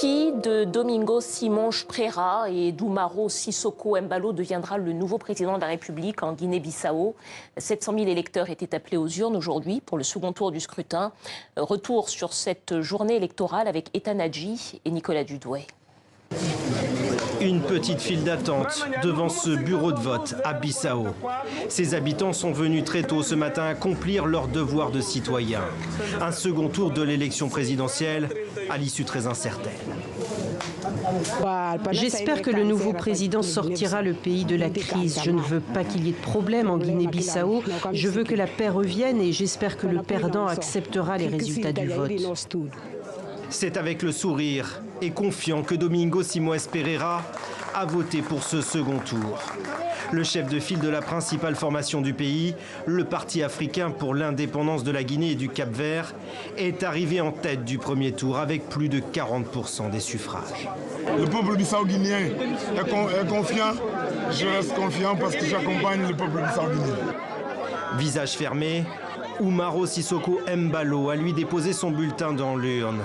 Qui de Domingos Simões Pereira et d'Umaro Sissoko Embalo deviendra le nouveau président de la République en Guinée-Bissau? 700 000 électeurs étaient appelés aux urnes aujourd'hui pour le second tour du scrutin. Retour sur cette journée électorale avec Ethan Hadji et Nicolas Dudoué. Une petite file d'attente devant ce bureau de vote à Bissau. Ces habitants sont venus très tôt ce matin accomplir leur devoir de citoyen. Un second tour de l'élection présidentielle à l'issue très incertaine. J'espère que le nouveau président sortira le pays de la crise. Je ne veux pas qu'il y ait de problème en Guinée-Bissau. Je veux que la paix revienne et j'espère que le perdant acceptera les résultats du vote. C'est avec le sourire et confiant que Domingos Simões Pereira a voté pour ce second tour. Le chef de file de la principale formation du pays, le Parti africain pour l'indépendance de la Guinée et du Cap-Vert, est arrivé en tête du premier tour avec plus de 40% des suffrages. Le peuple bissau-guinéen est confiant. Je reste confiant parce que j'accompagne le peuple bissau-guinéen. Visage fermé, Umaro Sissoko Embalo a lui déposé son bulletin dans l'urne.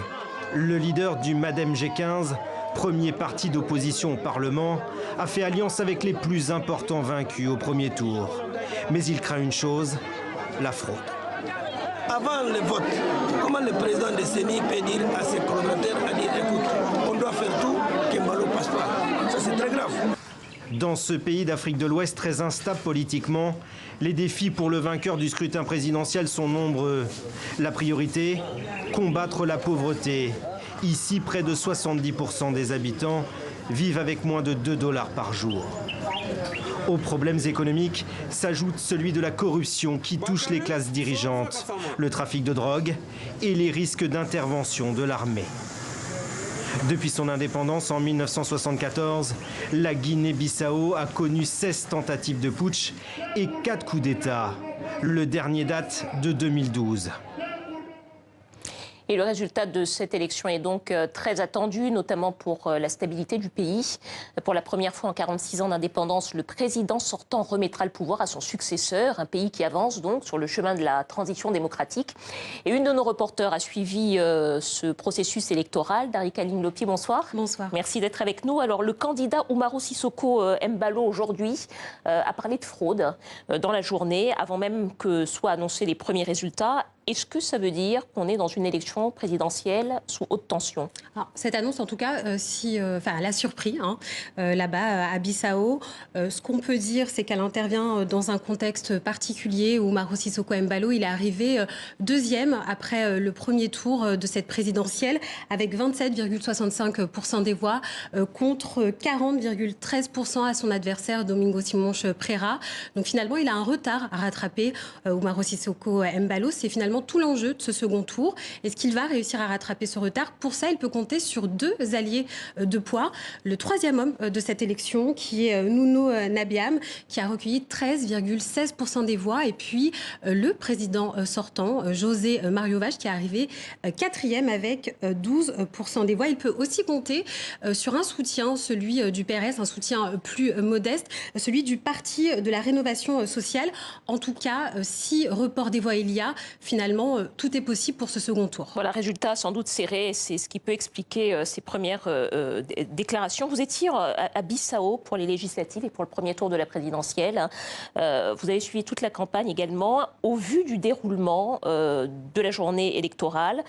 Le leader du MADEM G15, premier parti d'opposition au Parlement, a fait alliance avec les plus importants vaincus au premier tour. Mais il craint une chose, la fraude. Avant le vote, comment le président de CENI peut dire à ses collaborateurs, écoute, on doit faire tout, qu'Embalo passe pas. Ça c'est très grave. Dans ce pays d'Afrique de l'Ouest très instable politiquement, les défis pour le vainqueur du scrutin présidentiel sont nombreux. La priorité, combattre la pauvreté. Ici, près de 70% des habitants vivent avec moins de 2 $ par jour. Aux problèmes économiques s'ajoute celui de la corruption qui touche les classes dirigeantes, le trafic de drogue et les risques d'intervention de l'armée. Depuis son indépendance en 1974, la Guinée-Bissau a connu 16 tentatives de putsch et 4 coups d'État. Le dernier date de 2012. Et le résultat de cette élection est donc très attendu, notamment pour la stabilité du pays. Pour la première fois en 46 ans d'indépendance, le président sortant remettra le pouvoir à son successeur, un pays qui avance donc sur le chemin de la transition démocratique. Et une de nos reporters a suivi ce processus électoral. Darika Linglopi, bonsoir. Bonsoir. Merci d'être avec nous. Alors, le candidat Umaro Sissoko Embalo aujourd'hui a parlé de fraude dans la journée, avant même que soient annoncés les premiers résultats. Est-ce que ça veut dire qu'on est dans une élection présidentielle sous haute tension? Alors, cette annonce, en tout cas, elle a surpris là-bas à Bissau. Ce qu'on peut dire, c'est qu'elle intervient dans un contexte particulier où Umaro Sissoko Embalo, il est arrivé deuxième après le premier tour de cette présidentielle avec 27,65% des voix contre 40,13% à son adversaire Domingos Simões Pereira. Donc finalement, il a un retard à rattraper. Umaro Sissoko Embalo, c'est finalement tout l'enjeu de ce second tour. Est-ce qu'il va réussir à rattraper ce retard? Pour ça, il peut compter sur deux alliés de poids. Le troisième homme de cette élection, qui est Nuno Nabiam, qui a recueilli 13,16% des voix. Et puis, le président sortant, José Mario Vaz, qui est arrivé quatrième avec 12% des voix. Il peut aussi compter sur un soutien, celui du PRS, un soutien plus modeste, celui du Parti de la Rénovation sociale. En tout cas, si report des voix il y a, finalement, tout est possible pour ce second tour. Voilà, résultat sans doute serré, c'est ce qui peut expliquer ces premières déclarations. Vous étiez à Bissau pour les législatives et pour le premier tour de la présidentielle. Vous avez suivi toute la campagne également. Au vu du déroulement de la journée électorale,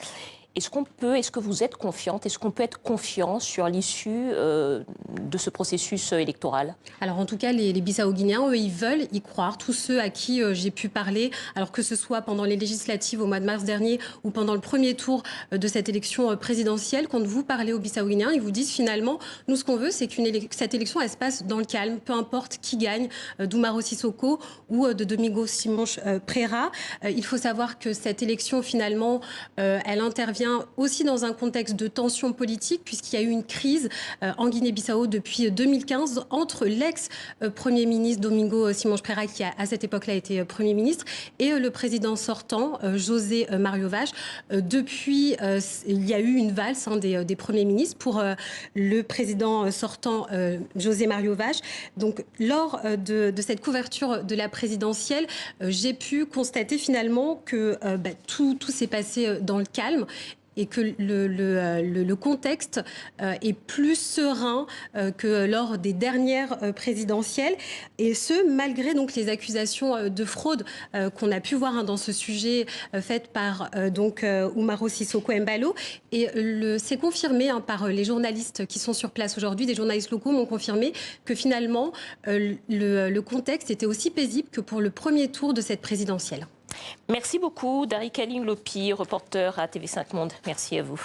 est-ce que vous êtes confiante? Est-ce qu'on peut être confiant sur l'issue de ce processus électoral? Alors en tout cas, les Bissau-Guinéens, eux, ils veulent y croire. Tous ceux à qui j'ai pu parler, alors que ce soit pendant les législatives au mois de mars dernier ou pendant le premier tour de cette élection présidentielle, quand vous parlez aux Bissau-Guinéens, ils vous disent finalement, nous ce qu'on veut, c'est que cette élection, elle se passe dans le calme, peu importe qui gagne, d'Umaro Sissoko ou de Domingos Simões Pereira. Il faut savoir que cette élection, finalement, elle intervient aussi dans un contexte de tension politique, puisqu'il y a eu une crise en Guinée-Bissau depuis 2015 entre l'ex-premier ministre Domingos Simões Pereira, qui à cette époque-là était Premier ministre, et le président sortant, José Mario Vaz. Depuis, il y a eu une valse des premiers ministres pour le président sortant, José Mario Vaz. Donc, lors de cette couverture de la présidentielle, j'ai pu constater finalement que tout s'est passé dans le calme. et que le contexte est plus serein que lors des dernières présidentielles, et ce malgré donc les accusations de fraude qu'on a pu voir dans ce sujet faites par Umaro Sissoko Embalo. Et c'est confirmé par les journalistes qui sont sur place aujourd'hui. Des journalistes locaux m'ont confirmé que finalement le contexte était aussi paisible que pour le premier tour de cette présidentielle. Merci beaucoup, Darik Aling Lopi, reporter à TV5 Monde. Merci à vous.